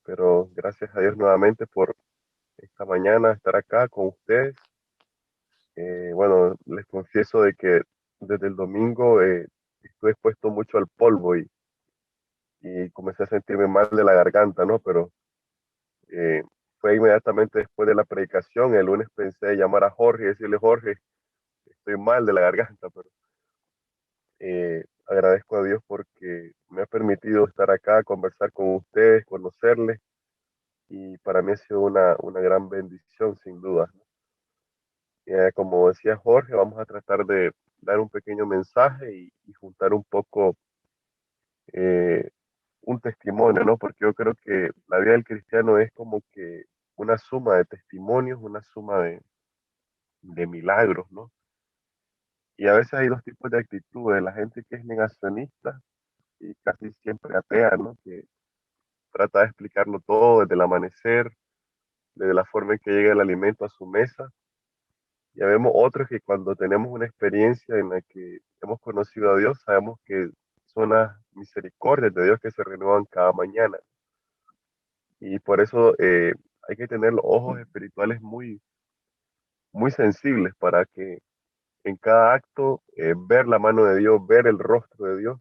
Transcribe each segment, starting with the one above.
Pero gracias a Dios nuevamente por esta mañana estar acá con ustedes. Bueno, les confieso de que desde el domingo estuve expuesto mucho al polvo y comencé a sentirme mal de la garganta, ¿no? Pero eh, fue inmediatamente después de la predicación. El lunes pensé llamar a Jorge y decirle, Jorge, estoy mal de la garganta, pero agradezco a Dios porque me ha permitido estar acá, conversar con ustedes, conocerles, y para mí ha sido una gran bendición, sin duda. Como decía Jorge, vamos a tratar de dar un pequeño mensaje y juntar un poco eh, un testimonio, ¿no? Porque yo creo que la vida del cristiano es como que una suma de testimonios, una suma de milagros, ¿no? Y a veces hay dos tipos de actitudes: la gente que es negacionista y casi siempre atea, ¿no? Que trata de explicarlo todo desde el amanecer, desde la forma en que llega el alimento a su mesa. Ya vemos otros que cuando tenemos una experiencia en la que hemos conocido a Dios, sabemos que son las misericordias de Dios que se renuevan cada mañana. Y por eso hay que tener los ojos espirituales muy sensibles para que en cada acto ver la mano de Dios, ver el rostro de Dios,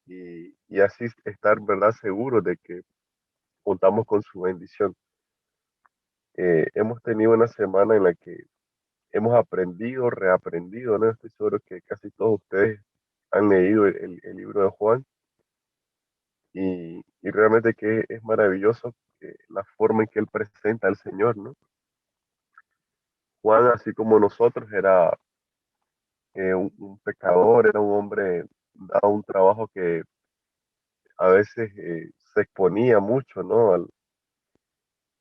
y así estar, ¿verdad?, seguros de que contamos con su bendición. Hemos tenido una semana en la que hemos aprendido, reaprendido, ¿no? Estoy seguro que casi todos ustedes han leído el libro de Juan, y realmente que es maravilloso la forma en que él presenta al Señor, ¿no? Juan, así como nosotros, era un pecador, era un hombre dado un trabajo que a veces se exponía mucho, ¿no?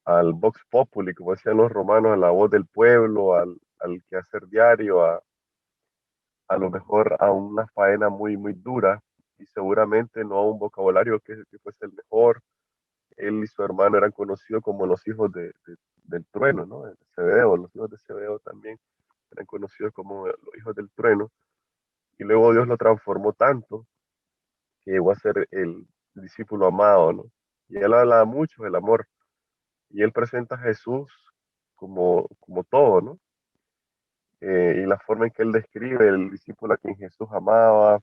Al Vox Populi, como decían los romanos, a la voz del pueblo, al quehacer diario, a lo mejor a una faena muy dura, y seguramente no a un vocabulario que fuese el mejor. Él y su hermano eran conocidos como los hijos del trueno, ¿no? De Zebedeo. Los hijos de Zebedeo también eran conocidos como los hijos del trueno, y luego Dios lo transformó tanto que llegó a ser el discípulo amado, ¿no? Y él habla mucho del amor, y él presenta a Jesús como todo, ¿no? Y la forma en que él describe el discípulo a quien Jesús amaba,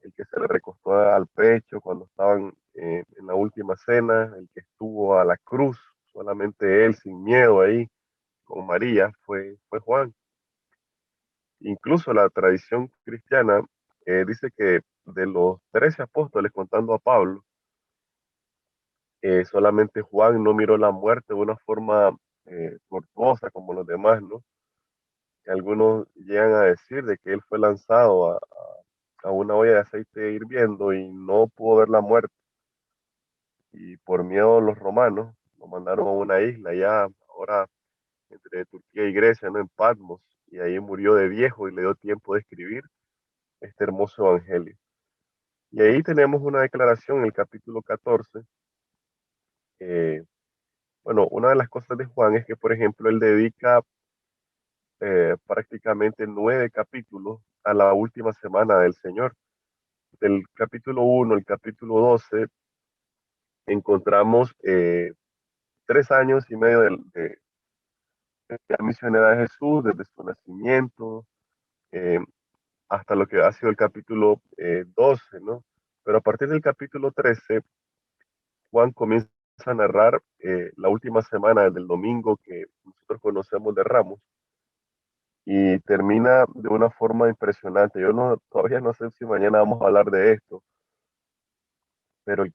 el que se le recostó al pecho cuando estaban en la última cena, el que estuvo a la cruz, solamente él, sin miedo ahí, con María, fue Juan. Incluso la tradición cristiana dice que de los 13 apóstoles, contando a Pablo, solamente Juan no miró la muerte de una forma tortuosa como los demás, ¿no? Algunos llegan a decir de que él fue lanzado a una olla de aceite hirviendo y no pudo ver la muerte, y por miedo a los romanos lo mandaron a una isla ya ahora entre Turquía y Grecia, ¿no? En Patmos, y ahí murió de viejo y le dio tiempo de escribir este hermoso evangelio. Y ahí tenemos una declaración en el capítulo 14. eh, bueno, una de las cosas de Juan es que, por ejemplo, él dedica prácticamente 9 capítulos a la última semana del Señor. Del capítulo 1 al capítulo 12 encontramos 3 años y medio de la misionera de Jesús, desde su nacimiento eh, hasta lo que ha sido el capítulo 12, ¿no? Pero a partir del capítulo 13, Juan comienza a narrar la última semana del domingo que nosotros conocemos de Ramos, y termina de una forma impresionante. Yo no, todavía no sé si mañana vamos a hablar de esto, pero el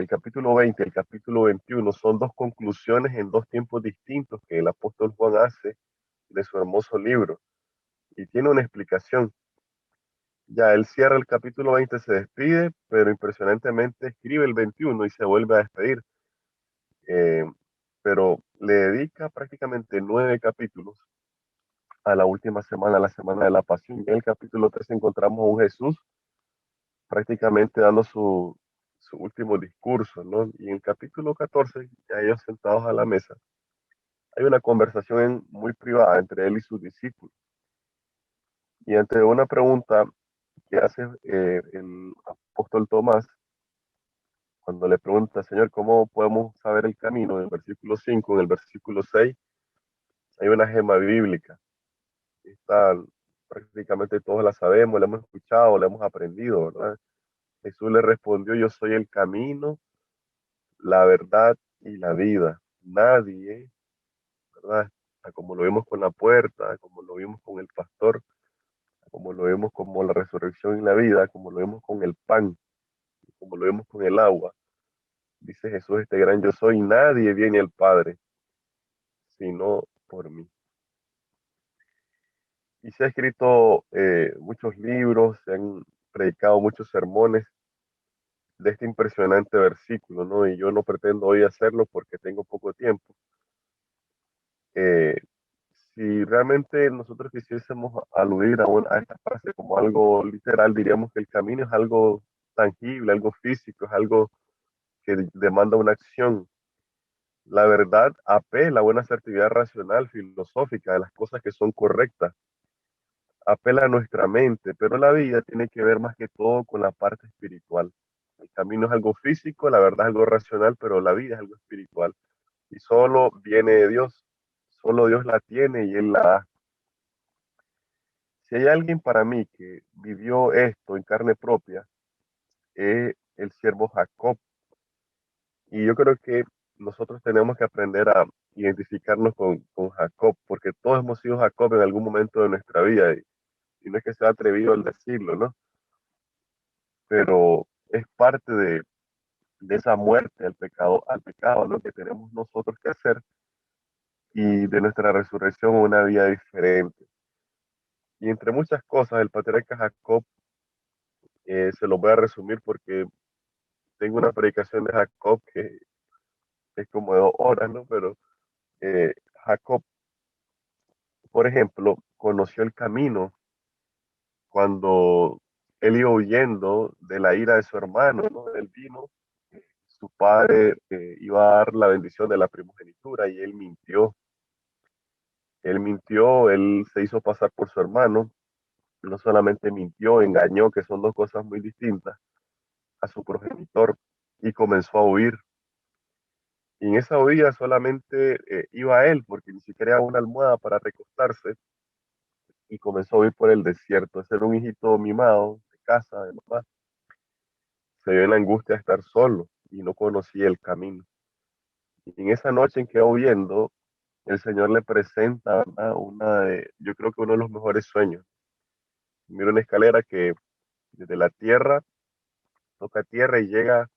capítulo 20 y el capítulo 21 son dos conclusiones en dos tiempos distintos que el apóstol Juan hace de su hermoso libro, y tiene una explicación. Ya él cierra el capítulo 20, se despide, pero impresionantemente escribe el 21 y se vuelve a despedir. Eh, pero le dedica prácticamente 9 capítulos a la última semana, la semana de la pasión. En el capítulo 3 encontramos a un Jesús prácticamente dando su último discurso, ¿no? Y en el capítulo 14, ya ellos sentados a la mesa, hay una conversación muy privada entre él y sus discípulos. Y ante una pregunta que hace el apóstol Tomás, cuando le pregunta, Señor, ¿cómo podemos saber el camino? En el versículo 5, en el versículo 6, hay una gema bíblica. Esta prácticamente todos la sabemos, la hemos escuchado, la hemos aprendido, ¿verdad? Jesús le respondió, yo soy el camino, la verdad y la vida. Nadie, ¿verdad? Como lo vimos con la puerta, como lo vimos con el pastor, como lo vemos como la resurrección y la vida, como lo vemos con el pan, como lo vemos con el agua. Dice Jesús, este gran yo soy, nadie viene al Padre, sino por mí. Y se ha escrito muchos libros, se han predicado muchos sermones de este impresionante versículo, ¿no? Y yo no pretendo hoy hacerlo porque tengo poco tiempo. Eh, si realmente nosotros quisiésemos aludir a esta frase como algo literal, diríamos que el camino es algo tangible, algo físico, es algo que demanda una acción. La verdad apela a una asertividad racional, filosófica, de las cosas que son correctas, apela a nuestra mente, pero la vida tiene que ver más que todo con la parte espiritual. El camino es algo físico, la verdad es algo racional, pero la vida es algo espiritual. Y solo viene de Dios, solo Dios la tiene y Él la da. Si hay alguien para mí que vivió esto en carne propia, es el siervo Jacob. Y yo creo que nosotros tenemos que aprender a identificarnos con Jacob, porque todos hemos sido Jacob en algún momento de nuestra vida, y no es que sea atrevido al decirlo, ¿no? Pero es parte de esa muerte al pecado, lo que tenemos nosotros que hacer, y de nuestra resurrección a una vida diferente. Y entre muchas cosas, el patriarca Jacob, se lo voy a resumir porque tengo una predicación de Jacob que es como de 2 horas, ¿no? Pero Jacob, por ejemplo, conoció el camino cuando él iba huyendo de la ira de su hermano, ¿no? Él vino, su padre iba a dar la bendición de la primogenitura y él mintió. Él mintió, él se hizo pasar por su hermano, no solamente mintió, engañó, que son dos cosas muy distintas, a su progenitor, y comenzó a huir. Y en esa huida solamente iba él, porque ni siquiera había una almohada para recostarse, y comenzó a huir por el desierto. Ese era un hijito mimado de casa, de mamá. Se vio en la angustia de estar solo y no conocía el camino. Y en esa noche en que iba huyendo, el Señor le presenta, ¿verdad? Yo creo que uno de los mejores sueños. Mira una escalera que desde la tierra toca tierra y llega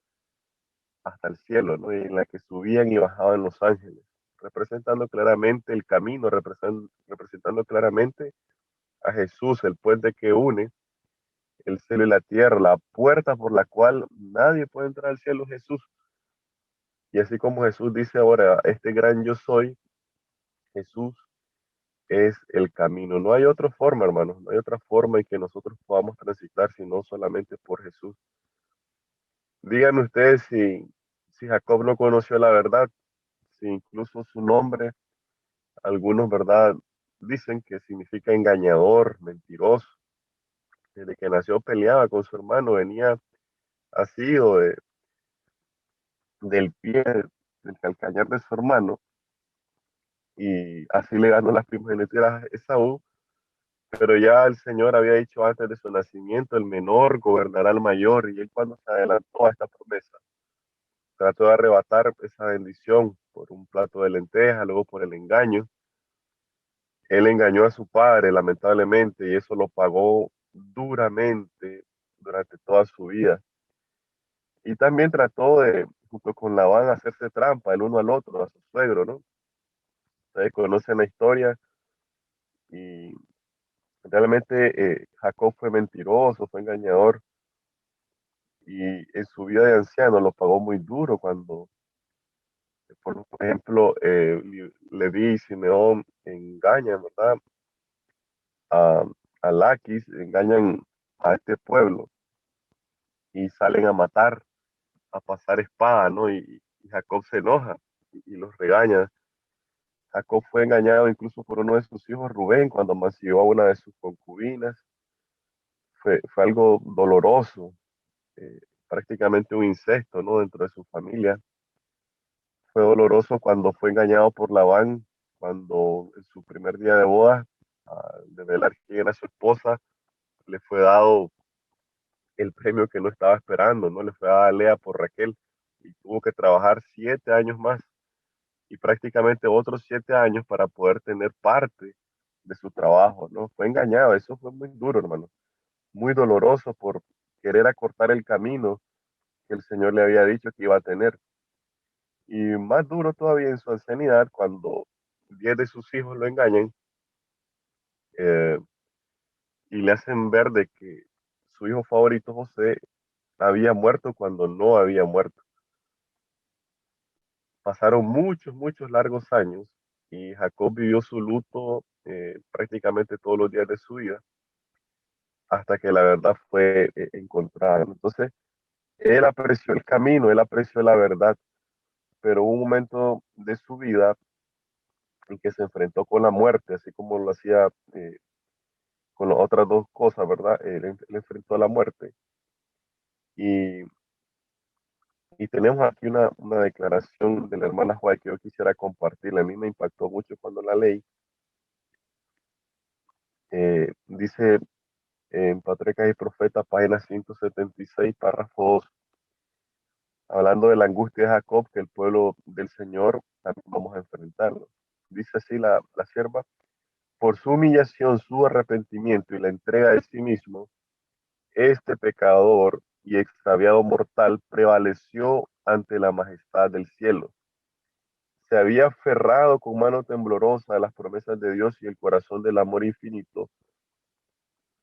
hasta el cielo, ¿no? Y en la que subían y bajaban los ángeles, representando claramente el camino, representando claramente a Jesús, el puente que une el cielo y la tierra, la puerta por la cual nadie puede entrar al cielo, Jesús. Y así como Jesús dice ahora, este gran yo soy, Jesús es el camino. No hay otra forma, hermanos, no hay otra forma en que nosotros podamos transitar, sino solamente por Jesús. Díganme ustedes si Jacob no conoció la verdad, si incluso su nombre, algunos, ¿verdad? Dicen que significa engañador, mentiroso. Desde que nació peleaba con su hermano, venía así del pie, del calcañar de su hermano, y así le ganó las primogenituras a Esaú. Pero ya el Señor había dicho antes de su nacimiento, el menor gobernará al mayor, y él cuando se adelantó a esta promesa, trató de arrebatar esa bendición por un plato de lentejas, luego por el engaño. Él engañó a su padre, lamentablemente, y eso lo pagó duramente durante toda su vida. Y también trató de, junto con Labán, hacerse trampa el uno al otro, a su suegro, ¿no? Ustedes conocen la historia, y realmente Jacob fue mentiroso, fue engañador, y en su vida de anciano lo pagó muy duro cuando, por ejemplo, Leví y Simeón engañan, ¿verdad? A, a Laquis, engañan a este pueblo y salen a matar, a pasar espada, ¿no? Y Jacob se enoja y los regaña. Jacob fue engañado incluso por uno de sus hijos, Rubén, cuando mancilló a una de sus concubinas. Fue algo doloroso, eh, prácticamente un incesto, ¿no? Dentro de su familia. Fue doloroso cuando fue engañado por Labán, cuando en su primer día de boda, de velar quién era su esposa, le fue dado el premio que no estaba esperando, ¿no? Le fue dada a Lea por Raquel y tuvo que trabajar 7 años más y prácticamente otros 7 años para poder tener parte de su trabajo, ¿no? Fue engañado, eso fue muy duro, hermano, muy doloroso por querer acortar el camino que el Señor le había dicho que iba a tener. Y más duro todavía en su ancianidad, cuando 10 de sus hijos lo engañan eh, y le hacen ver de que su hijo favorito José había muerto cuando no había muerto. Pasaron muchos, muchos largos años y Jacob vivió su luto prácticamente todos los días de su vida hasta que la verdad fue encontrada. Entonces, él apreció el camino, él apreció la verdad, pero hubo un momento de su vida en que se enfrentó con la muerte, así como lo hacía con las otras dos cosas, ¿verdad? Él enfrentó a la muerte. Y, y tenemos aquí una declaración de la hermana Juárez que yo quisiera compartirla. A mí me impactó mucho cuando la leí. Dice en Patriarcas y Profetas, página 176, párrafo 2, hablando de la angustia de Jacob, que el pueblo del Señor también vamos a enfrentarlo. Dice así la sierva, por su humillación, su arrepentimiento y la entrega de sí mismo, este pecador y extraviado mortal prevaleció ante la majestad del cielo. Se había aferrado con mano temblorosa a las promesas de Dios y el corazón del amor infinito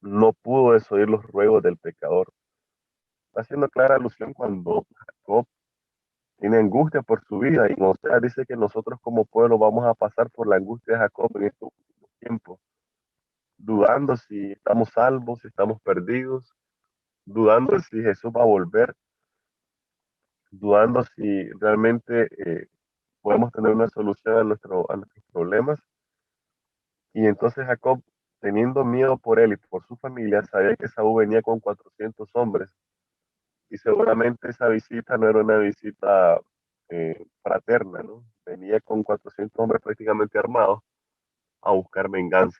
no pudo desoír los ruegos del pecador. Está haciendo clara alusión cuando Jacob tiene angustia por su vida y Oseas dice que nosotros como pueblo vamos a pasar por la angustia de Jacob en estos últimos tiempos, dudando si estamos salvos, si estamos perdidos, dudando si Jesús va a volver, dudando si realmente podemos tener una solución a nuestros problemas. Y entonces Jacob, teniendo miedo por él y por su familia, sabía que Saúl venía con 400 hombres y seguramente esa visita no era una visita fraterna, ¿no? Venía con 400 hombres prácticamente armados a buscar venganza.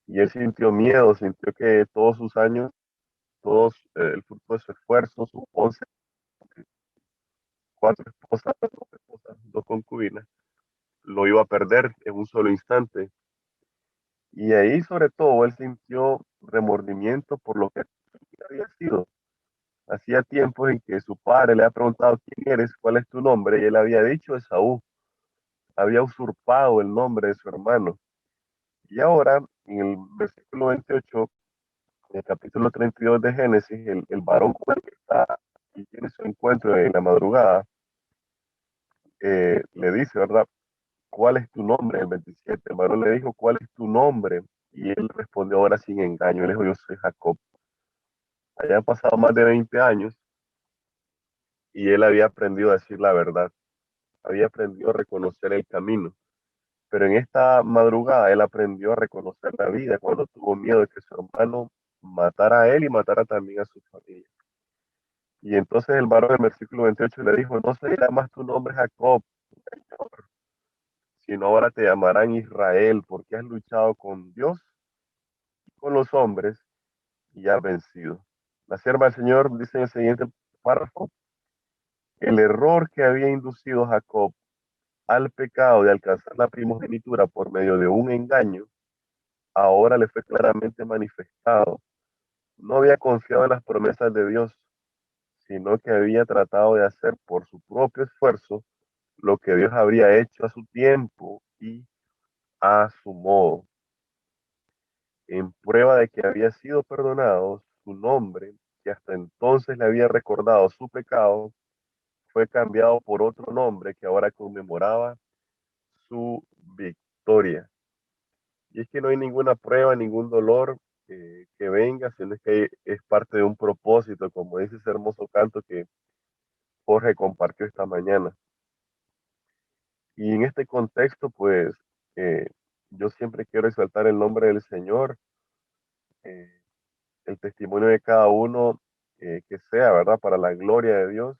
Y él sintió miedo, sintió que todos sus años, todos el fruto de su esfuerzo, sus 11, 4 esposas, 2 esposas, 2 concubinas, lo iba a perder en un solo instante. Y ahí sobre todo él sintió remordimiento por lo que había sido. Hacía tiempo en que su padre le había preguntado quién eres, cuál es tu nombre, y él había dicho Esaú, había usurpado el nombre de su hermano. Y ahora, en el versículo 28, en el capítulo 32 de Génesis, el varón con el que está y tiene su encuentro en la madrugada, le dice, ¿verdad? ¿Cuál es tu nombre? El 27, el varón le dijo, ¿cuál es tu nombre? Y él respondió ahora sin engaño, él dijo, yo soy Jacob. Habían pasado más de 20 años y él había aprendido a decir la verdad, había aprendido a reconocer el camino. Pero en esta madrugada él aprendió a reconocer la vida cuando tuvo miedo de que su hermano matara a él y matara también a su familia. Y entonces el varón del versículo 28 le dijo, no se dirá más tu nombre Jacob, sino ahora te llamarán Israel, porque has luchado con Dios y con los hombres y has vencido. La sierva del Señor dice en el siguiente párrafo, el error que había inducido Jacob al pecado de alcanzar la primogenitura por medio de un engaño, ahora le fue claramente manifestado. No había confiado en las promesas de Dios, sino que había tratado de hacer por su propio esfuerzo lo que Dios habría hecho a su tiempo y a su modo. En prueba de que había sido perdonado, su nombre, que hasta entonces le había recordado su pecado, fue cambiado por otro nombre que ahora conmemoraba su victoria. Y es que no hay ninguna prueba, ningún dolor que venga, sino es que es parte de un propósito, como dice ese hermoso canto que Jorge compartió esta mañana. Y en este contexto, pues, eh, yo siempre quiero exaltar el nombre del Señor, eh, el testimonio de cada uno, que sea, ¿verdad? Para la gloria de Dios.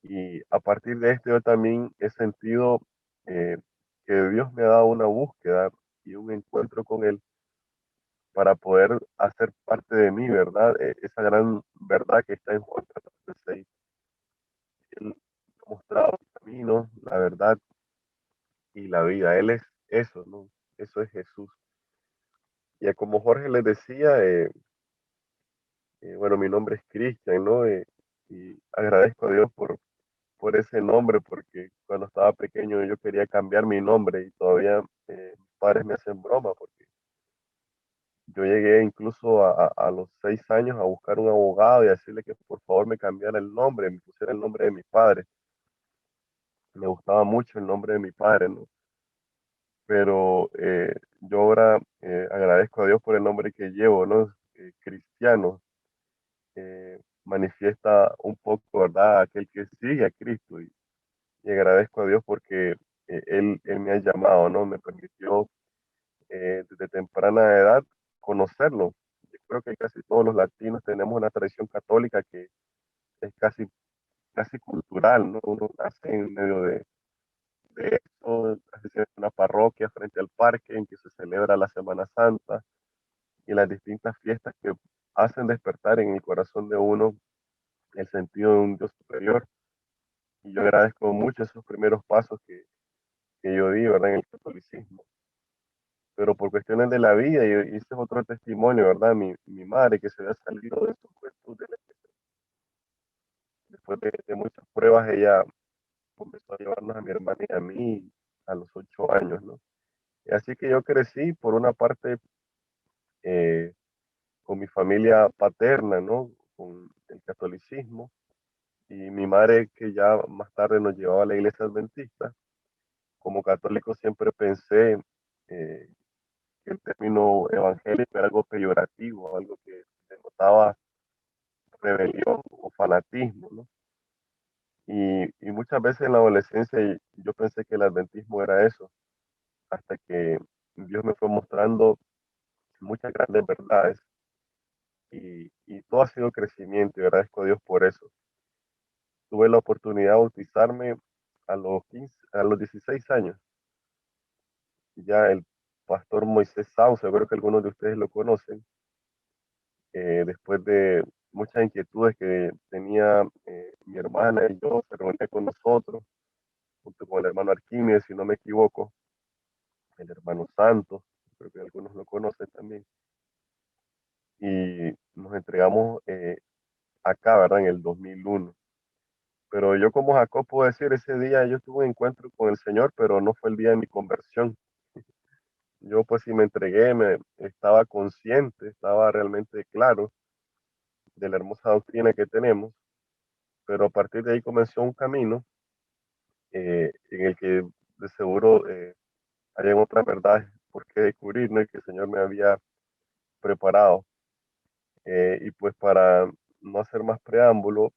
Y a partir de esto yo también he sentido, eh, que Dios me ha dado una búsqueda y un encuentro con Él para poder hacer parte de mí, ¿verdad? Esa gran verdad que está en Juan 14:6. Él ha mostrado el camino, la verdad y la vida. Él es eso, ¿no? Eso es Jesús. Y como Jorge les decía, bueno, mi nombre es Cristian, ¿no? Y agradezco a Dios por ese nombre, porque cuando estaba pequeño yo quería cambiar mi nombre y todavía, mis padres me hacen broma, porque yo llegué incluso a los 6 años a buscar un abogado y a decirle que por favor me cambiara el nombre, me pusiera el nombre de mi padre. Me gustaba mucho el nombre de mi padre, ¿no? Pero yo ahora, agradezco a Dios por el nombre que llevo, ¿no? Cristiano, manifiesta un poco, ¿verdad? Aquel que sigue a Cristo, y agradezco a Dios porque, él me ha llamado, ¿no? Me permitió, desde temprana edad conocerlo. Yo creo que casi todos los latinos tenemos una tradición católica que es casi cultural, ¿no? Uno nace en medio de esto, casi siempre en una parroquia frente al parque en que se celebra la Semana Santa y las distintas fiestas que hacen despertar en el corazón de uno el sentido de un Dios superior. Y yo agradezco mucho esos primeros pasos que yo di, ¿verdad? En el catolicismo. Pero por cuestiones de la vida, y ese es otro testimonio, ¿verdad? Mi madre que se había salido de su juventud, después de muchas pruebas, ella comenzó a llevarnos a mi hermana y a mí a los 8 años, ¿no? Y así que yo crecí, por una parte, eh, con mi familia paterna, ¿no? Con el catolicismo, y mi madre que ya más tarde nos llevaba a la iglesia adventista. Como católico siempre pensé, eh, que el término evangélico era algo peyorativo, algo que denotaba rebelión o fanatismo, ¿no? Y muchas veces en la adolescencia yo pensé que el adventismo era eso, hasta que Dios me fue mostrando muchas grandes verdades, y todo ha sido crecimiento, y agradezco a Dios por eso. Tuve la oportunidad de bautizarme a los 16 años. Ya el pastor Moisés Sauce, creo que algunos de ustedes lo conocen, después de muchas inquietudes que tenía, mi hermana y yo, se reunía con nosotros, junto con el hermano Arquímedes, si no me equivoco, el hermano Santos, creo que algunos lo conocen también, y nos entregamos, acá, ¿verdad? En el 2001. Pero yo como Jacob puedo decir, ese día yo tuve un encuentro con el Señor, pero no fue el día de mi conversión. Yo pues sí me entregué, estaba consciente, estaba realmente claro de la hermosa doctrina que tenemos, pero a partir de ahí comenzó un camino, en el que de seguro, hay otras verdades por qué descubrir, ¿no? Y que el Señor me había preparado. Y pues para no hacer más preámbulo,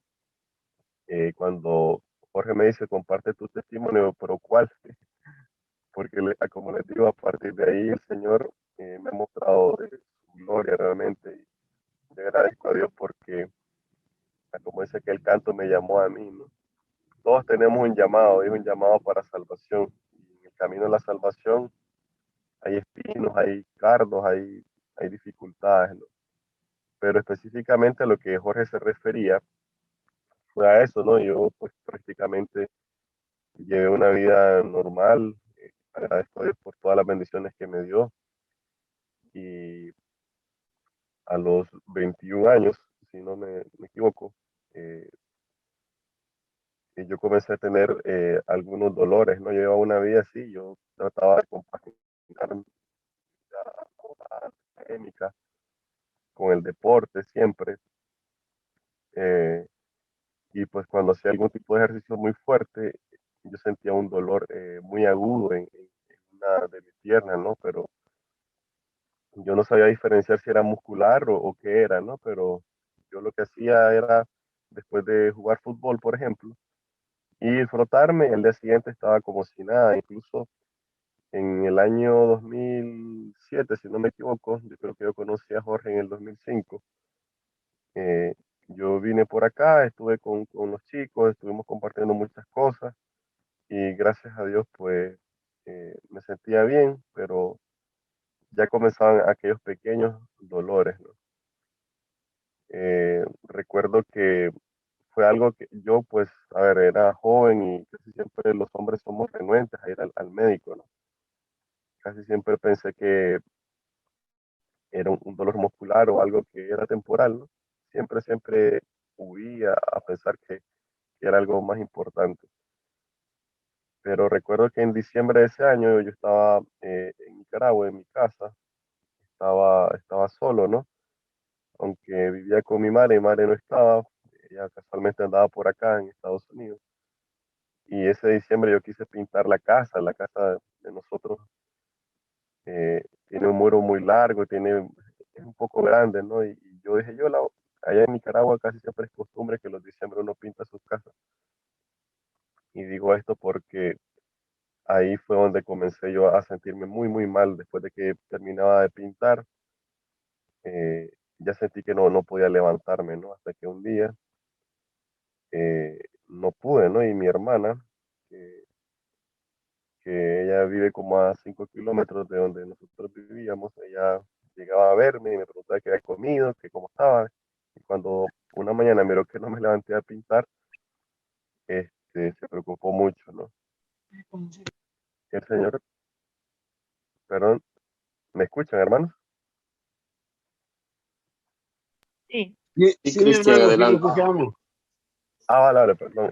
cuando Jorge me dice, comparte tu testimonio, pero ¿cuál? Porque como les digo, a partir de ahí el Señor, me ha mostrado, su gloria realmente. Y le agradezco a Dios porque, como dice que el canto me llamó a mí, ¿no? Todos tenemos un llamado, es un llamado para salvación. Y en el camino de la salvación hay espinos, hay cardos, hay dificultades, ¿no? Pero específicamente a lo que Jorge se refería fue a eso, ¿no? Yo pues prácticamente llevé una vida normal, agradezco a Dios por todas las bendiciones que me dio, y a los 21 años, si no me equivoco, eh, yo comencé a tener, algunos dolores, ¿no? Yo llevaba una vida así, yo trataba de compaginar mi vida académica con el deporte siempre, eh, y pues cuando hacía algún tipo de ejercicio muy fuerte, yo sentía un dolor, muy agudo en una de mis piernas, ¿no? Pero yo no sabía diferenciar si era muscular o qué era, ¿no? Pero yo lo que hacía era, después de jugar fútbol, por ejemplo, y frotarme. El día siguiente estaba como si nada. Incluso en el año 2007, si no me equivoco, yo creo que yo conocí a Jorge en el 2005. eh, yo vine por acá, estuve con los chicos, estuvimos compartiendo muchas cosas y gracias a Dios pues me sentía bien, pero ya comenzaban aquellos pequeños dolores, ¿no? Recuerdo que fue algo que yo, pues, a ver, era joven y casi siempre los hombres somos renuentes a ir al médico, ¿no? Casi siempre pensé que era un dolor muscular o algo que era temporal, ¿no? Siempre huía a pensar que era algo más importante. Pero recuerdo que en diciembre de ese año yo estaba en Nicaragua, en mi casa, estaba solo, ¿no? Aunque vivía con mi madre no estaba, ella casualmente andaba por acá en Estados Unidos. Y ese diciembre yo quise pintar la casa de nosotros tiene un muro muy largo, es un poco grande, ¿no? Y yo dije, allá en Nicaragua casi siempre es costumbre que los diciembre uno pinta sus casas. Y digo esto porque ahí fue donde comencé yo a sentirme muy mal después de que terminaba de pintar. eh, ya sentí que no podía levantarme, ¿no? Hasta que un día no pude, ¿no? Y mi hermana, que, que ella vive como a 5 kilómetros de donde nosotros vivíamos, ella llegaba a verme y me preguntaba qué había comido, que cómo estaba. Y cuando una mañana miró que no me levanté a pintar, se preocupó mucho, ¿no? El señor, perdón, ¿me escuchan, hermanos? Sí, Sí, Y sí, mi Cristian, hermano, sí lo adelante. escuchamos. Vale, perdón,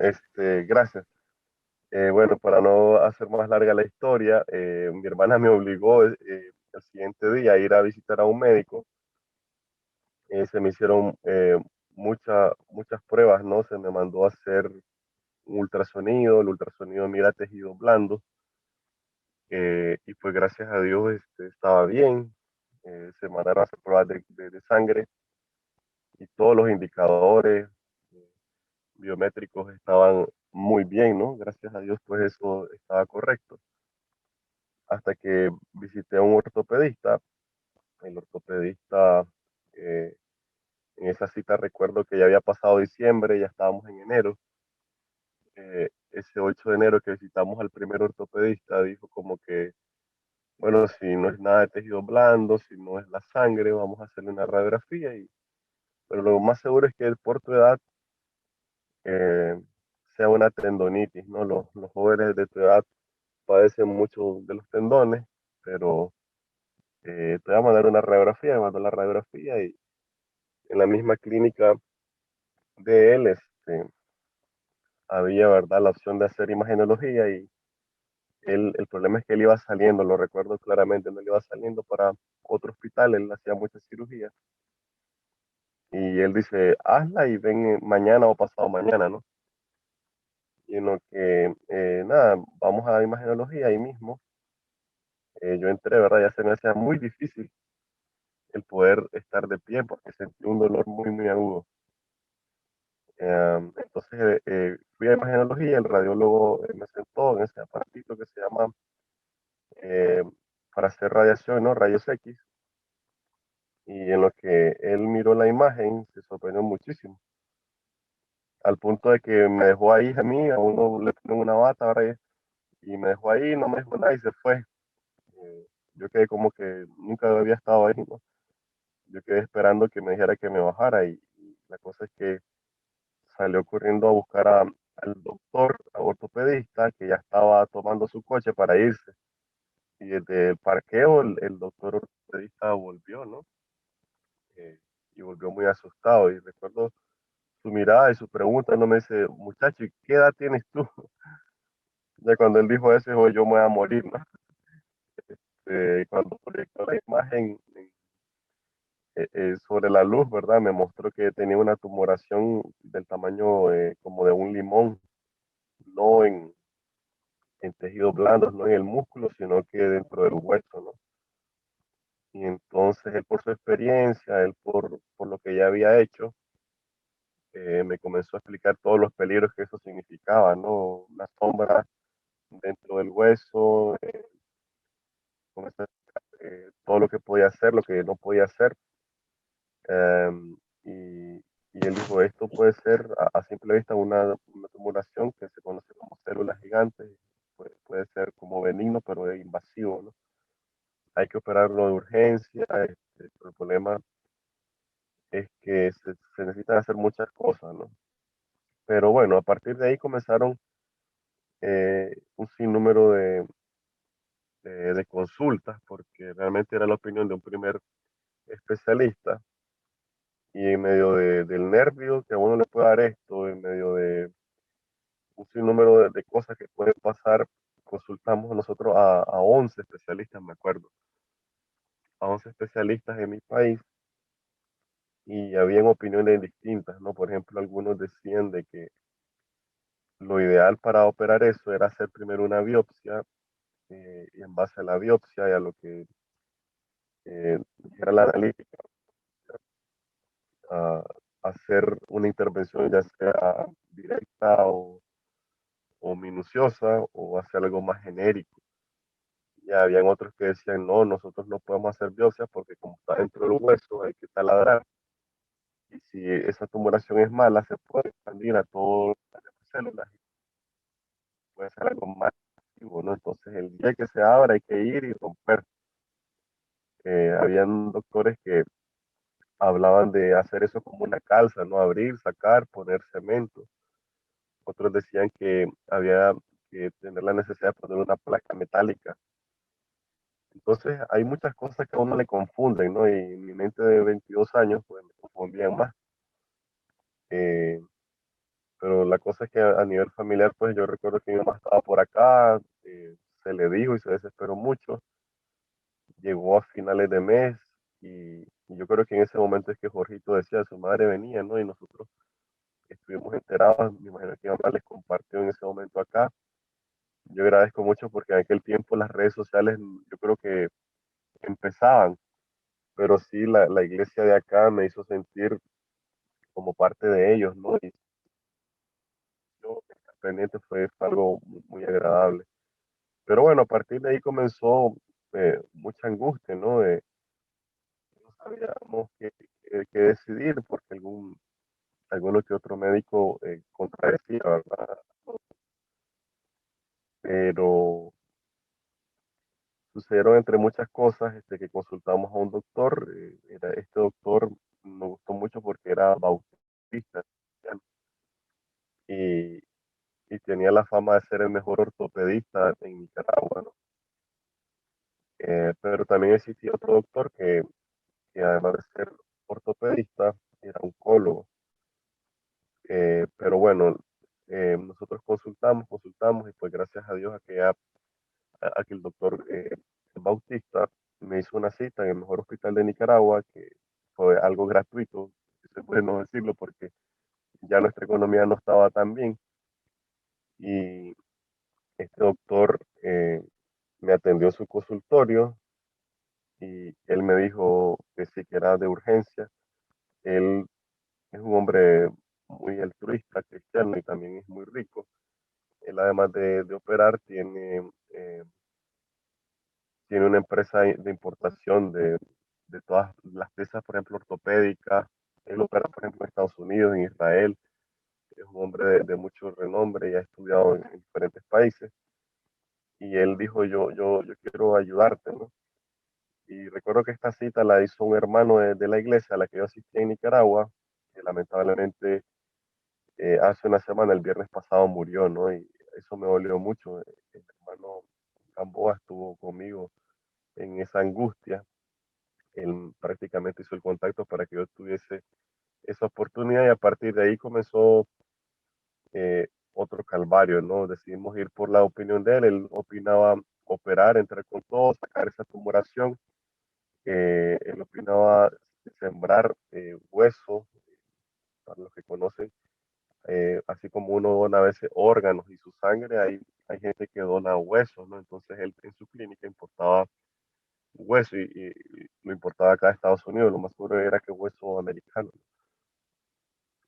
gracias. Bueno, para no hacer más larga la historia, mi hermana me obligó el siguiente día a ir a visitar a un médico. Se me hicieron muchas pruebas, ¿no? Se me mandó a hacer un ultrasonido, el ultrasonido mira tejido blando, y pues gracias a Dios estaba bien. Se mandaron a hacer pruebas de sangre y todos los indicadores biométricos estaban muy bien, ¿no? Gracias a Dios, pues eso estaba correcto. Hasta que visité a un ortopedista. El ortopedista, eh, en esa cita recuerdo que ya había pasado diciembre, ya estábamos en enero. Ese 8 de enero que visitamos al primer ortopedista, dijo como que, bueno, si no es nada de tejido blando, si no es la sangre, vamos a hacerle una radiografía. Pero lo más seguro es que por tu edad eh, sea una tendonitis, ¿no? Los jóvenes de tu edad padecen mucho de los tendones, pero te voy a mandar una radiografía, me mandó la radiografía y en la misma clínica de él había, ¿verdad?, la opción de hacer imagenología y el problema es que él iba saliendo, lo recuerdo claramente, no él iba saliendo para otro hospital, él hacía muchas cirugías y él dice, hazla y ven mañana o pasado mañana, ¿no? Y en lo que, nada, vamos a imagenología ahí mismo. Yo entré, ¿verdad? Ya se me hacía muy difícil el poder estar de pie porque sentí un dolor muy agudo. Entonces fui a imagenología, el radiólogo me sentó en ese aparatito que se llama eh, para hacer radiación, ¿no? Rayos X. Y en lo que él miró la imagen, se sorprendió muchísimo. Al punto de que me dejó ahí a mí, a uno le ponen una bata, ¿verdad? Y me dejó ahí, no me dijo nada y se fue. Yo quedé como que nunca había estado ahí, ¿no? Yo quedé esperando que me dijera que me bajara y la cosa es que salió corriendo a buscar al doctor, a ortopedista, que ya estaba tomando su coche para irse. Y desde el parqueo el doctor ortopedista volvió, ¿no? Eh, y volvió muy asustado. Y recuerdo su mirada y su pregunta, no me dice, muchacho, ¿y qué edad tienes tú? Ya cuando él dijo eso, dijo, yo me voy a morir, ¿no? Cuando proyectó la imagen sobre la luz, ¿verdad? Me mostró que tenía una tumoración del tamaño como de un limón, no en tejidos blandos, no en el músculo, sino que dentro del hueso, ¿no? Y entonces él por su experiencia, él por lo que ya había hecho, me comenzó a explicar todos los peligros que eso significaba, ¿no? Una sombra dentro del hueso, comenzó a explicar, todo lo que podía hacer, lo que no podía hacer. Y, y él dijo, esto puede ser a simple vista una tumoración que se conoce como células gigantes, puede ser como benigno, pero es invasivo, ¿no? Hay que operarlo de urgencia, el problema es que se necesitan hacer muchas cosas, ¿no? Pero bueno, a partir de ahí comenzaron un sinnúmero de consultas, porque realmente era la opinión de un primer especialista, y en medio del nervio que a uno le puede dar esto, en medio de un sinnúmero de cosas que pueden pasar, consultamos nosotros a 11 especialistas, me acuerdo, a 11 especialistas en mi país, y habían opiniones distintas, ¿no? Por ejemplo, algunos decían de que lo ideal para operar eso era hacer primero una biopsia, y en base a la biopsia y a lo que dijera la analítica, a hacer una intervención ya sea directa o minuciosa o hacer algo más genérico. Ya habían otros que decían, no, nosotros no podemos hacer biopsia porque como está dentro del hueso hay que taladrar. Y si esa tumoración es mala, se puede expandir a todas las células y puede ser algo más activo, ¿no? Entonces el día que se abra hay que ir y romper. Habían doctores que hablaban de hacer eso como una calza, ¿no? Abrir, sacar, poner cemento. Otros decían que había que tener la necesidad de poner una placa metálica. Entonces hay muchas cosas que a uno le confunden, ¿no? Y en mi mente de 22 años, pues me confundían más. Eh, pero la cosa es que a nivel familiar, pues yo recuerdo que mi mamá estaba por acá, se le dijo y se desesperó mucho. Llegó a finales de mes y yo creo que en ese momento es que Jorgito decía, su madre venía, ¿no? Y nosotros estuvimos enterados, me imagino que mi mamá les compartió en ese momento acá. Yo agradezco mucho porque en aquel tiempo las redes sociales yo creo que empezaban, pero sí la iglesia de acá me hizo sentir como parte de ellos, ¿no? Y yo estar pendiente fue algo muy agradable. Pero bueno, a partir de ahí comenzó mucha angustia, ¿no? No sabíamos qué decidir porque alguno que otro médico contradecía, ¿verdad? Pero sucedieron entre muchas cosas que consultamos a un doctor. Este doctor me gustó mucho porque era bautista y, y tenía la fama de ser el mejor ortopedista en Nicaragua, ¿no? Pero también existía otro doctor que además de ser ortopedista, era oncólogo. Pero bueno, nosotros consultamos y pues gracias a Dios a que el doctor Bautista me hizo una cita en el mejor hospital de Nicaragua, que fue algo gratuito, se puede no decirlo porque ya nuestra economía no estaba tan bien. Y este doctor me atendió en su consultorio y él me dijo que sí que era de urgencia. Él es un hombre muy altruista, cristiano y también es muy rico. Él además de operar tiene una empresa de importación de todas las piezas, por ejemplo, ortopédicas. Él opera, por ejemplo, en Estados Unidos, en Israel. Es un hombre de mucho renombre y ha estudiado en diferentes países. Y él dijo, yo quiero ayudarte, ¿no? Y recuerdo que esta cita la hizo un hermano de la iglesia a la que yo asistí en Nicaragua, que lamentablemente hace una semana, el viernes pasado, murió, ¿no? Y eso me dolió mucho. El hermano Gamboa estuvo conmigo en esa angustia. Él prácticamente hizo el contacto para que yo tuviese esa oportunidad y a partir de ahí comenzó otro calvario, ¿no? Decidimos ir por la opinión de él. Él opinaba operar, entrar con todo, sacar esa tumoración. Él opinaba sembrar hueso, para los que conocen, así como uno dona a veces órganos y su sangre, hay gente que dona huesos, ¿no? Entonces él en su clínica importaba hueso y lo importaba acá a Estados Unidos, lo más seguro era que hueso americano.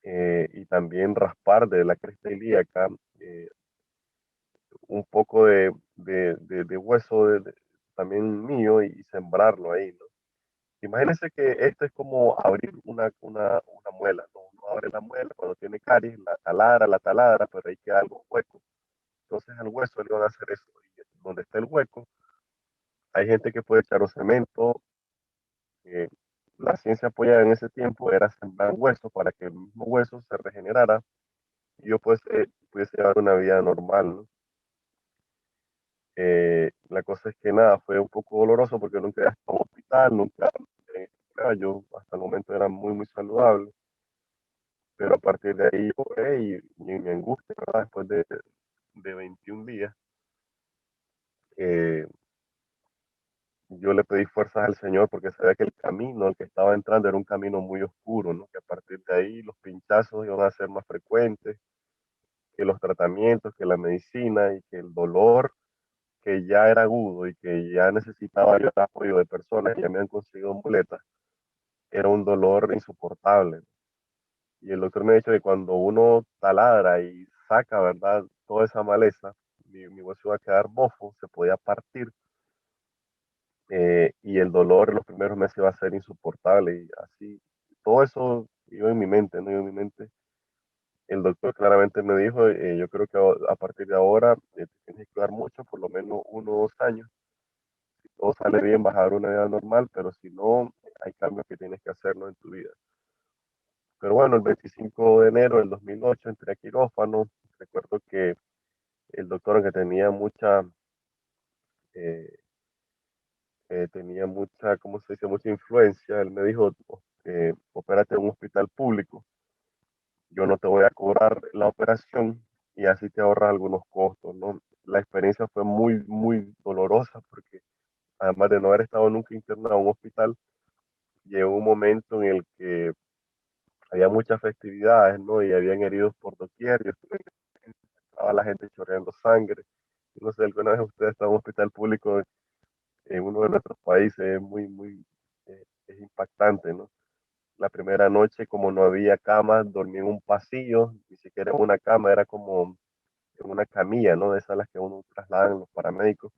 y también raspar de la cresta ilíaca un poco de hueso también mío y sembrarlo ahí, ¿no? Imagínense que esto es como abrir una muela, ¿no? Uno abre la muela cuando tiene caries, la taladra, pero ahí queda algo hueco. Entonces al hueso le van a hacer eso. Y donde está el hueco, hay gente que puede echar un cemento. eh, la ciencia apoyada en ese tiempo era sembrar hueso para que el mismo hueso se regenerara y yo pues pudiese llevar una vida normal, ¿no? La cosa es que nada, fue un poco doloroso porque nunca he estado en un hospital, nunca, yo hasta el momento era muy, muy saludable, pero a partir de ahí lloré y mi angustia, ¿verdad? Después de 21 días, eh, yo le pedí fuerzas al Señor porque sabía que el camino al que estaba entrando era un camino muy oscuro, ¿no? Que a partir de ahí los pinchazos iban a ser más frecuentes, que los tratamientos, que la medicina y que el dolor que ya era agudo y que ya necesitaba yo el apoyo de personas que ya me han conseguido muletas, era un dolor insoportable. Y el doctor me ha dicho que cuando uno taladra y saca, ¿verdad? Toda esa maleza, mi hueso iba a quedar bofo, se podía partir y el dolor en los primeros meses iba a ser insoportable y así. Todo eso iba en mi mente, ¿no? Iba en mi mente. El doctor claramente me dijo, yo creo que a partir de ahora tienes que cuidar mucho, por lo menos 1 o 2 años. Si todo sale bien, vas a dar una vida normal, pero si no, hay cambios que tienes que hacer, ¿no? En tu vida. Pero bueno, el 25 de enero del 2008 entré a quirófano. Recuerdo que el doctor, que eh, tenía mucha, ¿cómo se dice? Mucha influencia, él me dijo, opérate en un hospital público, yo no te voy a cobrar la operación y así te ahorras algunos costos, ¿no? La experiencia fue muy, muy dolorosa porque además de no haber estado nunca internado en un hospital, llegó un momento en el que había muchas festividades, ¿no? Y habían heridos por doquier, y estaba la gente chorreando sangre. No sé, alguna vez usted está en un hospital público en uno de nuestros países, es muy, muy, es impactante, ¿no? La primera noche, como no había cama, dormí en un pasillo, ni siquiera en una cama, era como en una camilla, ¿no? De esas las que uno trasladan los paramédicos,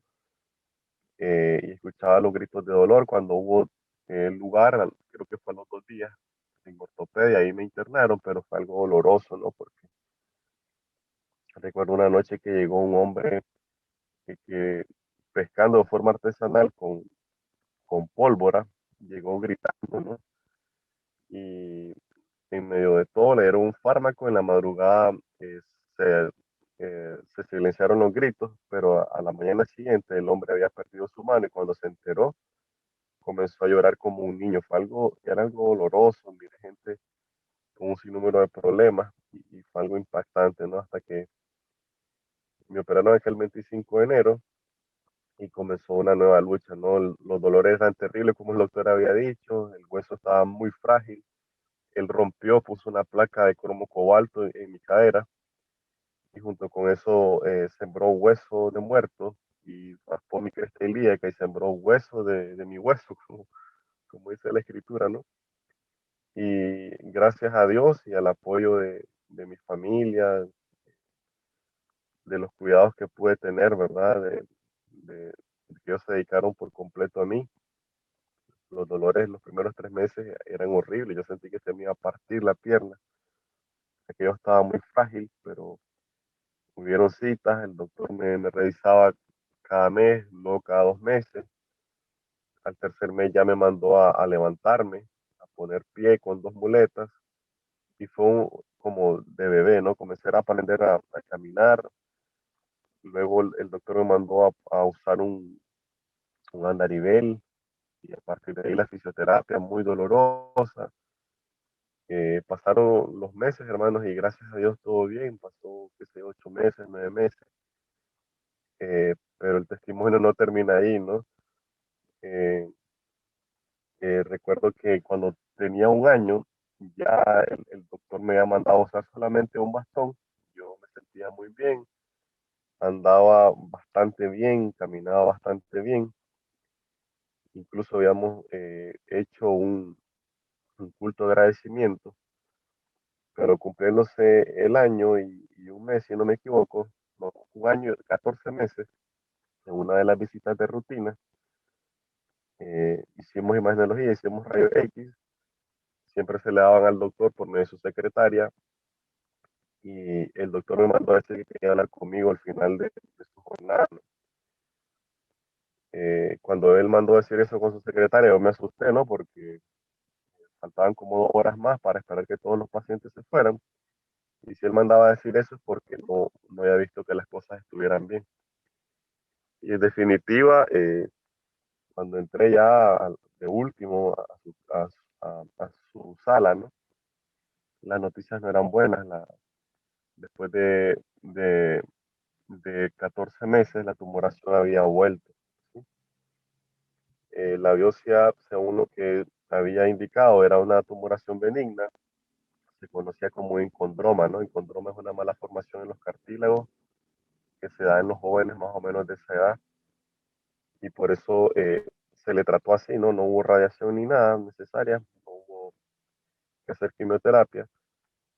y escuchaba los gritos de dolor cuando hubo lugar, creo que fue a los 2 días, en ortopedia, ahí me internaron, pero fue algo doloroso, ¿no? Porque recuerdo una noche que llegó un hombre que pescando de forma artesanal con pólvora, llegó gritando, ¿no? Y en medio de todo le dieron un fármaco. En la madrugada se, se silenciaron los gritos, pero a la mañana siguiente el hombre había perdido su mano y cuando se enteró comenzó a llorar como un niño. Era algo doloroso, mire, gente con un sinnúmero de problemas y fue algo impactante, ¿no? Hasta que me operaron aquel 25 de enero y comenzó una nueva lucha, ¿no? Los dolores eran terribles, como el doctor había dicho, el hueso estaba muy frágil, él rompió, puso una placa de cromo cobalto en mi cadera y junto con eso sembró hueso de muerto y raspó mi cresta ilíaca y sembró hueso de mi hueso, como dice la escritura, ¿no? Y gracias a Dios y al apoyo de mi familia, de los cuidados que pude tener, ¿verdad? De que ellos se dedicaron por completo a mí. Los dolores los primeros 3 meses eran horribles. Yo sentí que se me iba a partir la pierna. Aquello estaba muy frágil, pero hubieron citas. El doctor me revisaba cada mes, luego cada 2 meses. Al tercer mes ya me mandó a levantarme, a poner pie con 2 muletas. Y fue como de bebé, ¿no? Comencé a aprender a caminar. Luego el doctor me mandó a usar un andarivel y a partir de ahí la fisioterapia muy dolorosa. Pasaron los meses, hermanos, y gracias a Dios todo bien. Pasó, qué sé, 8 meses, 9 meses, pero el testimonio no termina ahí, ¿no? Eh, recuerdo que cuando tenía 1 año, ya el doctor me había mandado a usar solamente un bastón. Yo me sentía muy bien, andaba bastante bien, caminaba bastante bien. Incluso habíamos hecho un culto de agradecimiento pero cumpliéndose el año y un mes, si no me equivoco, no, un año, 14 meses, en una de las visitas de rutina, hicimos imagenología, hicimos rayos X, siempre se le daban al doctor por medio de su secretaria, y el doctor me mandó a decir que quería hablar conmigo al final de su jornada. Cuando él mandó a decir eso con su secretaria, yo me asusté, ¿no? Porque faltaban como 2 horas más para esperar que todos los pacientes se fueran. Y si él mandaba a decir eso es porque no había visto que las cosas estuvieran bien. Y en definitiva, cuando entré ya de último a su sala, ¿no? Las noticias no eran buenas. Después de 14 meses, la tumoración había vuelto. ¿Sí? La biopsia, según lo que había indicado, era una tumoración benigna. Se conocía como incondroma, ¿no? Incondroma es una mala formación en los cartílagos que se da en los jóvenes más o menos de esa edad, y por eso se le trató así, ¿no? No hubo radiación ni nada necesaria, no hubo que hacer quimioterapia,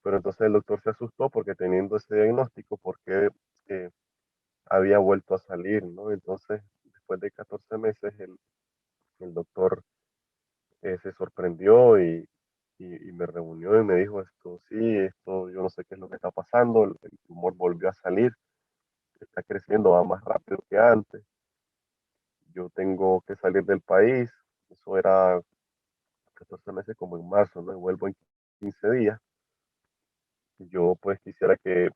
pero entonces el doctor se asustó porque teniendo ese diagnóstico, porque eh, había vuelto a salir, ¿no? Entonces, después de 14 meses, el doctor se sorprendió y me reunió y me dijo esto, sí, esto, yo no sé qué es lo que está pasando, el tumor volvió a salir, está creciendo, va más rápido que antes, yo tengo que salir del país, eso era 14 meses como en marzo, ¿no? Y vuelvo en 15 días, yo pues quisiera que,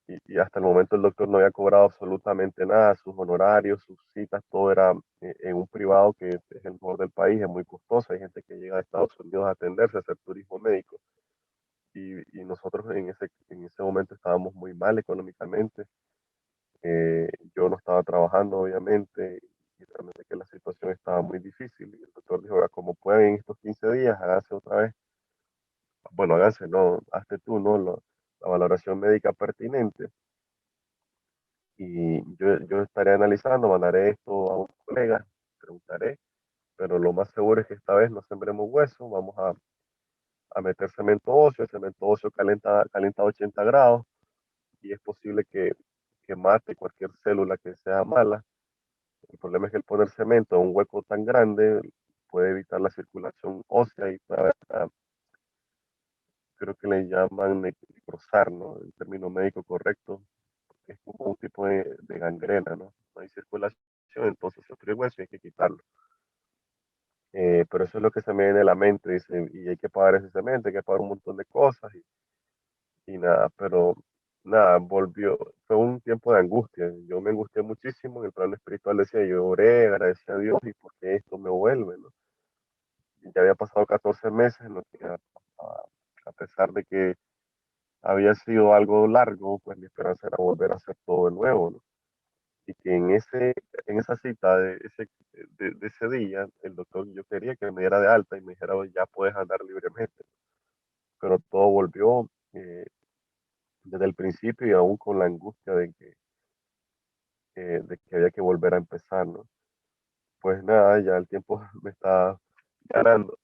y hasta el momento el doctor no había cobrado absolutamente nada, sus honorarios, sus citas, todo era en un privado que es el mejor del país, es muy costoso, hay gente que llega de Estados Unidos a atenderse, a hacer turismo médico, y nosotros en ese momento estábamos muy mal económicamente, yo no estaba trabajando obviamente, y realmente que la situación estaba muy difícil, y el doctor dijo, "Ahora, como pueden en estos 15 días, hágase otra vez, bueno, hágase, no, hazte tú, ¿no? La valoración médica pertinente, y yo estaré analizando, mandaré esto a un colega, preguntaré, pero lo más seguro es que esta vez no sembremos hueso, vamos a meter cemento óseo, el cemento óseo calienta a 80 grados y es posible que mate cualquier célula que sea mala. El problema es que el poner cemento en un hueco tan grande puede evitar la circulación ósea y puede haber, creo que le llaman necrosar, ¿no? El término médico correcto es como un tipo de gangrena, ¿no? No hay circulación, entonces se fríe el hueso y hay que quitarlo. Pero eso es lo que se me viene a la mente, dice, y hay que pagar ese cemento, hay que pagar un montón de cosas y nada, pero nada, volvió, fue un tiempo de angustia, yo me angustié muchísimo, en el plano espiritual decía, yo oré, agradecí a Dios y por qué esto me vuelve, ¿no? Y ya había pasado 14 meses en lo que a pesar de que había sido algo largo, pues mi esperanza era volver a hacer todo de nuevo, ¿no? Y que en esa cita de ese día, el doctor, yo quería que me diera de alta y me dijera, "Oye, ya puedes andar libremente", pero todo volvió desde el principio y aún con la angustia de que había que volver a empezar, ¿no? Pues nada, ya el tiempo me está ganando.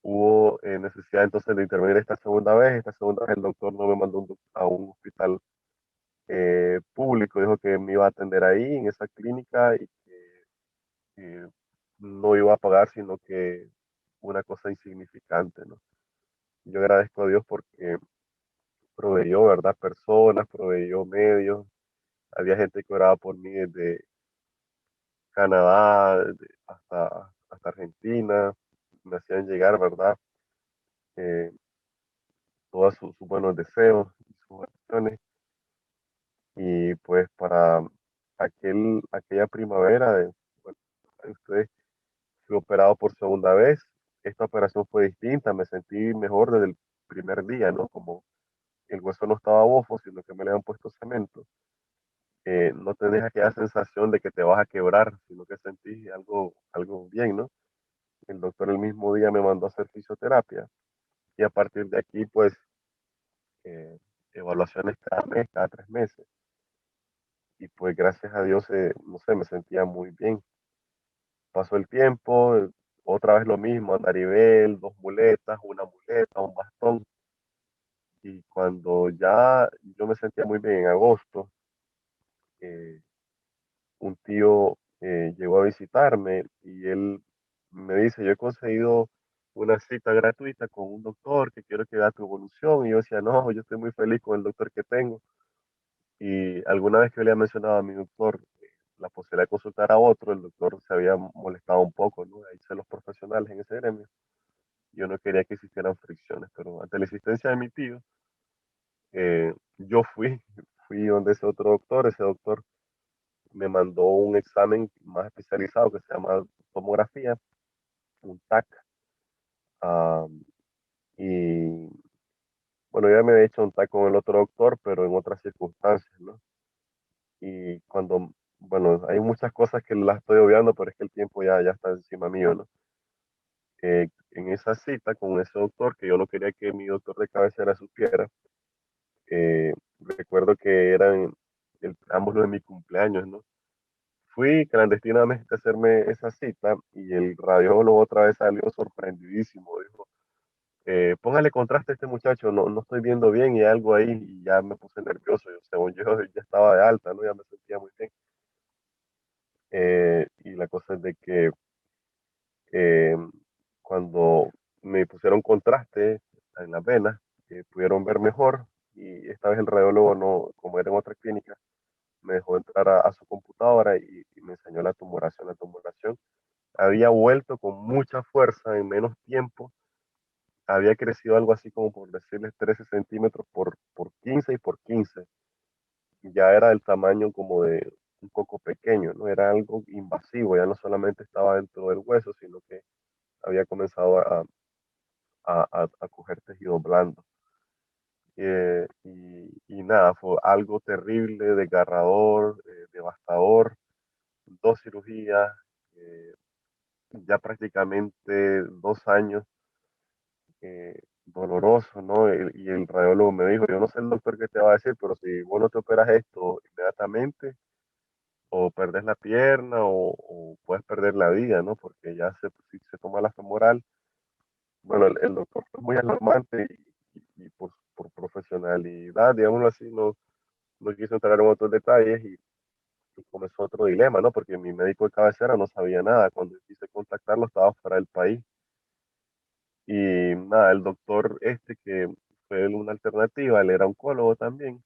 Hubo necesidad entonces de intervenir esta segunda vez el doctor no me mandó a un hospital público, dijo que me iba a atender ahí en esa clínica y que no iba a pagar, sino que una cosa insignificante, ¿no? Yo agradezco a Dios porque proveyó, ¿verdad? Personas, proveyó medios, había gente que oraba por mí desde Canadá hasta Argentina, me hacían llegar, ¿verdad? Eh, todos sus buenos deseos y sus oraciones. Y pues para aquella primavera, bueno, usted fui operado por segunda vez. Esta operación fue distinta, me sentí mejor desde el primer día, ¿no? Como el hueso no estaba bofo, sino que me le han puesto cemento. No tenés aquella sensación de que te vas a quebrar, sino que sentís algo bien, ¿no? El doctor el mismo día me mandó a hacer fisioterapia y a partir de aquí, pues, eh, evaluaciones cada mes, cada 3 meses. Y pues gracias a Dios, no sé, me sentía muy bien. Pasó el tiempo, otra vez lo mismo, andarivel, 2 muletas, una muleta, un bastón. cuando ya yo me sentía muy bien en agosto, eh, un tío llegó a visitarme y él me dice, yo he conseguido una cita gratuita con un doctor que quiero que vea tu evolución. Y yo decía, no, yo estoy muy feliz con el doctor que tengo. Y alguna vez que yo le había mencionado a mi doctor la posibilidad de consultar a otro, el doctor se había molestado un poco, ¿no? Ahí sé los profesionales en ese gremio. Yo no quería que existieran fricciones, pero ante la insistencia de mi tío, yo fui donde ese doctor me mandó un examen más especializado que se llama tomografía, un TAC, ah, y bueno, ya me había hecho un TAC con el otro doctor, pero en otras circunstancias, ¿no? Y cuando, bueno, hay muchas cosas que las estoy obviando, pero es que el tiempo ya está encima mío, ¿no? En esa cita con ese doctor, que yo no quería que mi doctor de cabecera supiera, recuerdo que eran ambos los de mi cumpleaños, ¿no? Fui clandestinamente a hacerme esa cita y el radiólogo otra vez salió sorprendidísimo. Dijo, póngale contraste a este muchacho, no estoy viendo bien y algo ahí, y ya me puse nervioso. Yo, según yo ya estaba de alta, ¿no? Ya me sentía muy bien. Y la cosa es de que eh, cuando me pusieron contraste en las venas, pudieron ver mejor y esta vez el radiólogo, no, como era en otra clínica, me dejó entrar a su computadora y me enseñó la tumoración. La tumoración había vuelto con mucha fuerza en menos tiempo, había crecido algo así como por decirles 13 centímetros por 15 y por 15. Ya era del tamaño como de un poco pequeño, ¿no? Era algo invasivo, ya no solamente estaba dentro del hueso, sino que había comenzado a coger tejido blando. Y nada, fue algo terrible, desgarrador, devastador, 2 cirugías, eh, ya prácticamente 2 años, doloroso, ¿no? Y el radiólogo me dijo, yo no sé el doctor qué te va a decir, pero si vos no te operas esto inmediatamente, o perdés la pierna o puedes perder la vida, ¿no? Porque ya si se toma la femoral, bueno, el doctor fue muy alarmante y por profesionalidad, digámoslo así, no quiso entrar en otros detalles y comenzó otro dilema, ¿no? Porque mi médico de cabecera no sabía nada. Cuando quise contactarlo estaba fuera del país. Y nada, el doctor este que fue una alternativa, él era oncólogo también.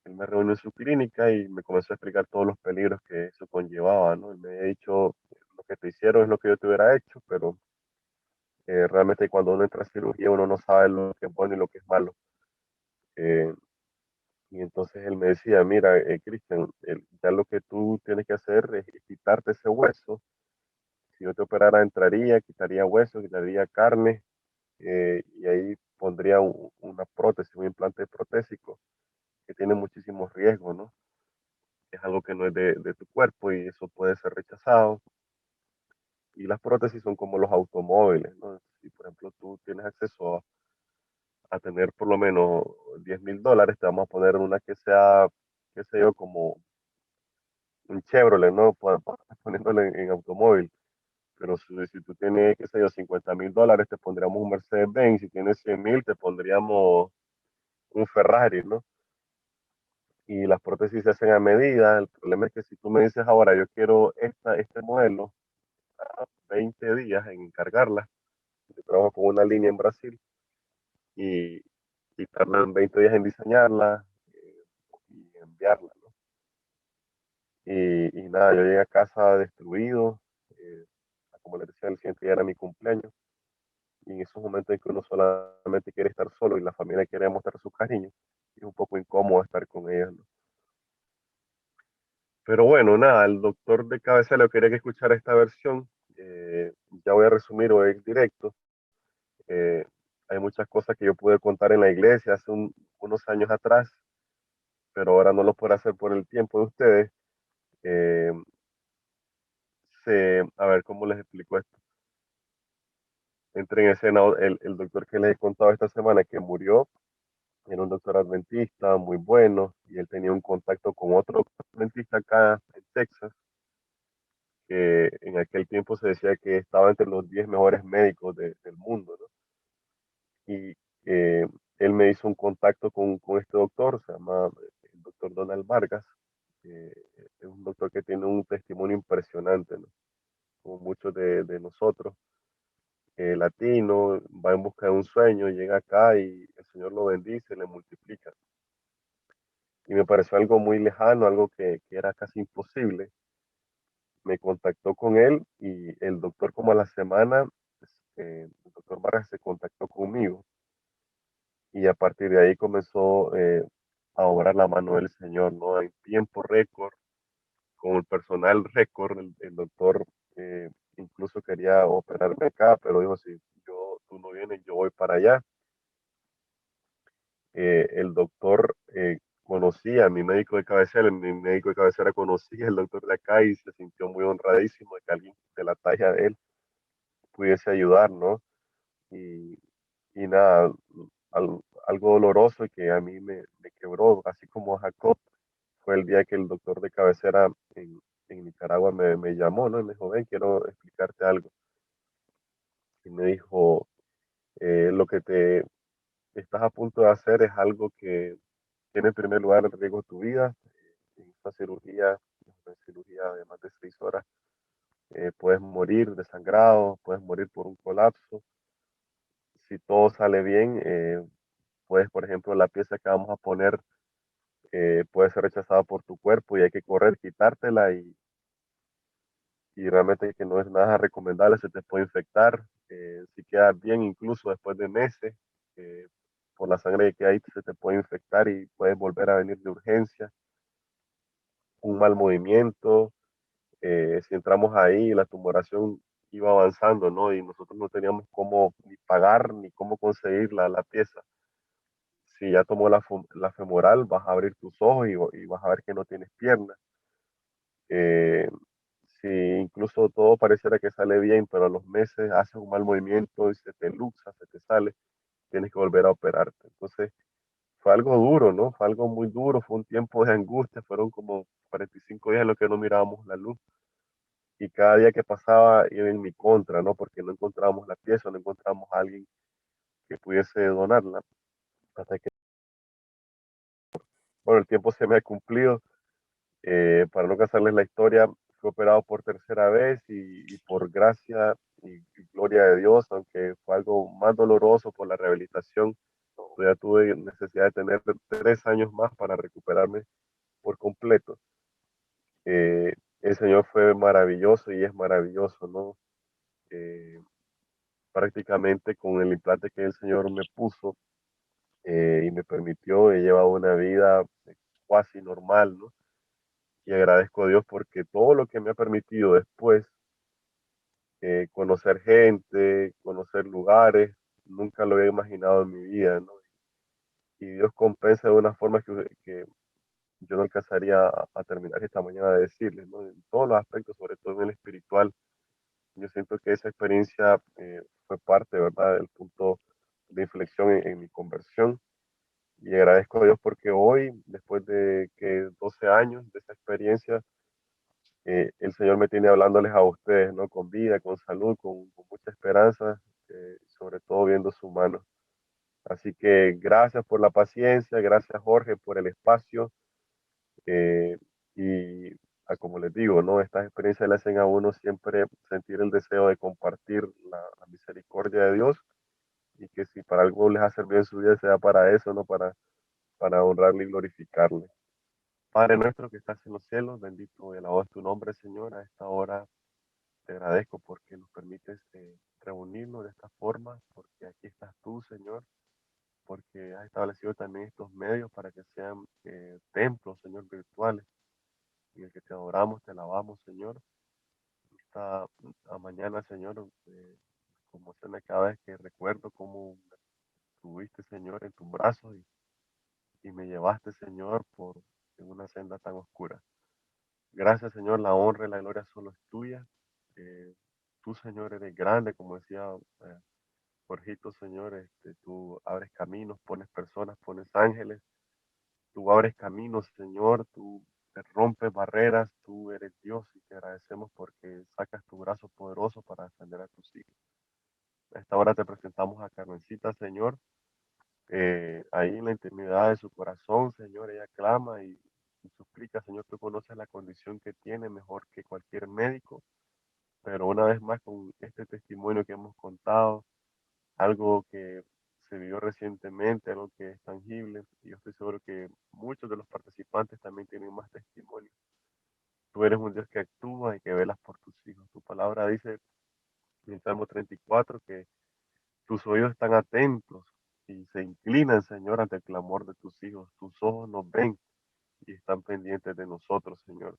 Él me reunió en su clínica y me comenzó a explicar todos los peligros que eso conllevaba, ¿no? Él me había dicho, lo que te hicieron es lo que yo te hubiera hecho, pero realmente cuando uno entra a cirugía uno no sabe lo que es bueno y lo que es malo. Eh, y entonces él me decía, mira, Cristian, ya lo que tú tienes que hacer es quitarte ese hueso. Si yo te operara, entraría, quitaría hueso, quitaría carne, y ahí pondría una prótesis, un implante protésico que tiene muchísimos riesgos, ¿no? Es algo que no es de tu cuerpo y eso puede ser rechazado. Y las prótesis son como los automóviles, ¿no? Si, por ejemplo, tú tienes acceso a tener por lo menos $10,000, te vamos a poner una que sea, qué sé yo, como un Chevrolet, ¿no? Poniéndole en automóvil. Pero si tú tienes, qué sé yo, $50,000, te pondríamos un Mercedes-Benz. Si tienes 100,000, te pondríamos un Ferrari, ¿no? Y las prótesis se hacen a medida. El problema es que si tú me dices ahora, yo quiero este modelo, a 20 días en encargarla. Yo trabajo con una línea en Brasil y, y tardan 20 días en diseñarla y enviarla, ¿no? Y nada, yo llegué a casa destruido. eh, Como les decía, el siguiente día era mi cumpleaños. Y en esos momentos en que uno solamente quiere estar solo y la familia quiere mostrar su cariño, es un poco incómodo estar con ellos, ¿no? Pero bueno, nada, el doctor de cabecera quería que escuchara esta versión. Ya voy a resumir o ir directo. Eh, Hay muchas cosas que yo pude contar en la iglesia hace unos años atrás, pero ahora no lo puedo hacer por el tiempo de ustedes. Eh, a ver, ¿cómo les explico esto? Entra en escena el doctor que les he contado esta semana que murió. Era un doctor adventista muy bueno y él tenía un contacto con otro doctor adventista acá en Texas, que en aquel tiempo se decía que estaba entre los 10 mejores médicos del mundo, ¿no? Y él me me hizo un contacto con este doctor, se llama el doctor Donald Vargas. Es un doctor que tiene un testimonio impresionante, ¿no? Como muchos de nosotros, latino, va en busca de un sueño, llega acá y el Señor lo bendice, le multiplica. Y me pareció algo muy lejano, algo que era casi imposible. Me contactó con él y el doctor como a la semana, pues, el doctor Vargas se contactó conmigo y a partir de ahí comenzó a obrar la mano del Señor, ¿no? En tiempo récord, con el personal récord, el doctor incluso quería operarme acá, pero dijo, si tú no vienes, yo voy para allá. El doctor conocía a mi médico de cabecera, mi médico de cabecera conocía al doctor de acá y se sintió muy honradísimo de que alguien de la talla de él pudiese ayudar, ¿no? Y, y nada, al, algo doloroso que a mí me quebró, así como a Jacob, fue el día que el doctor de cabecera en Nicaragua me llamó, ¿no? Y me dijo, ven, quiero explicarte algo. Y me dijo, lo que te estás a punto de hacer es algo que tiene en primer lugar el riesgo de tu vida. En esta cirugía, una cirugía de más de 6 horas, puedes morir desangrado, puedes morir por un colapso. Si todo sale bien, puedes, por ejemplo, la pieza que vamos a poner puede ser rechazada por tu cuerpo y hay que correr, quitártela y realmente que no es nada recomendable, se te puede infectar. Si quedas bien, incluso después de meses, eh, por la sangre que hay, se te puede infectar y puedes volver a venir de urgencia. Un mal movimiento, si entramos ahí, la tumoración iba avanzando, ¿no? Y nosotros no teníamos cómo ni pagar ni cómo conseguir la pieza. Si ya tomó la femoral, vas a abrir tus ojos y vas a ver que no tienes piernas. Eh, si incluso todo pareciera que sale bien, pero a los meses haces un mal movimiento y se te luxa, se te sale, tienes que volver a operarte. Entonces, fue algo duro, ¿no? Fue algo muy duro, fue un tiempo de angustia, fueron como 45 días en los que no mirábamos la luz y cada día que pasaba iba en mi contra, ¿no? Porque no encontrábamos la pieza, no encontrábamos a alguien que pudiese donarla. Hasta que, bueno, el tiempo se me ha cumplido. Para no cansarles la historia, fui operado por tercera vez y por gracia y gloria de Dios, aunque fue algo más doloroso por la rehabilitación, todavía tuve necesidad de tener 3 años más para recuperarme por completo. El Señor fue maravilloso y es maravilloso, ¿no? Eh, Prácticamente con el implante que el Señor me puso y me permitió, he llevado una vida casi normal, ¿no? Y agradezco a Dios porque todo lo que me ha permitido después, conocer gente, conocer lugares, nunca lo había imaginado en mi vida, ¿no? Y Dios compensa de una forma que yo no alcanzaría a terminar esta mañana de decirles, ¿no? En todos los aspectos, sobre todo en el espiritual, yo siento que esa experiencia fue parte, ¿verdad?, del punto de inflexión en mi conversión. Y agradezco a Dios porque hoy, después de que 12 años de esa experiencia, el Señor me tiene hablándoles a ustedes, ¿no? Con vida, con salud, con mucha esperanza, sobre todo viendo su mano. Así que gracias por la paciencia, gracias Jorge por el espacio eh, y como les digo, ¿no? Estas experiencias le hacen a uno siempre sentir el deseo de compartir la misericordia de Dios y que si para algo les ha servido en su vida sea para eso, ¿no? Para honrarle y glorificarle. Padre nuestro que estás en los cielos, bendito y alabado es tu nombre, Señor. A esta hora te agradezco porque nos permites reunirnos de esta forma, porque aquí estás tú, Señor, porque has establecido también estos medios para que sean templos, Señor, virtuales, en el que te adoramos, te alabamos, Señor. Esta mañana, Señor, como se me cada vez que recuerdo cómo me tuviste, Señor, en tus brazos y me llevaste, Señor, por en una senda tan oscura. Gracias, Señor, la honra y la gloria solo es tuya. Eh, Tú, Señor, eres grande, como decía Jorgito, Señor, tú abres caminos, pones personas, pones ángeles, tú abres caminos, Señor, tú te rompes barreras, tú eres Dios y te agradecemos porque sacas tu brazo poderoso para defender a tus hijos. A esta hora te presentamos a Carmencita, Señor, ahí en la intimidad de su corazón, Señor, ella clama y suplica, Señor, tú conoces la condición que tiene mejor que cualquier médico, pero una vez más con este testimonio que hemos contado, algo que se vivió recientemente, algo que es tangible, y yo estoy seguro que muchos de los participantes también tienen más testimonios. Tú eres un Dios que actúa y que velas por tus hijos. Tu palabra dice en el Salmo 34 que tus oídos están atentos y se inclinan, Señor, ante el clamor de tus hijos. Tus ojos nos ven y están pendientes de nosotros, Señor.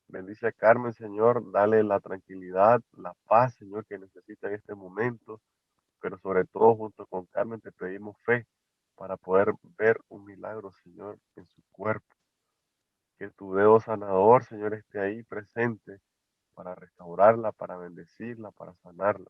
Bendice a Carmen, Señor, dale la tranquilidad, la paz, Señor, que necesita en este momento, pero sobre todo junto con Carmen te pedimos fe para poder ver un milagro, Señor, en su cuerpo. Que tu dedo sanador, Señor, esté ahí presente para restaurarla, para bendecirla, para sanarla.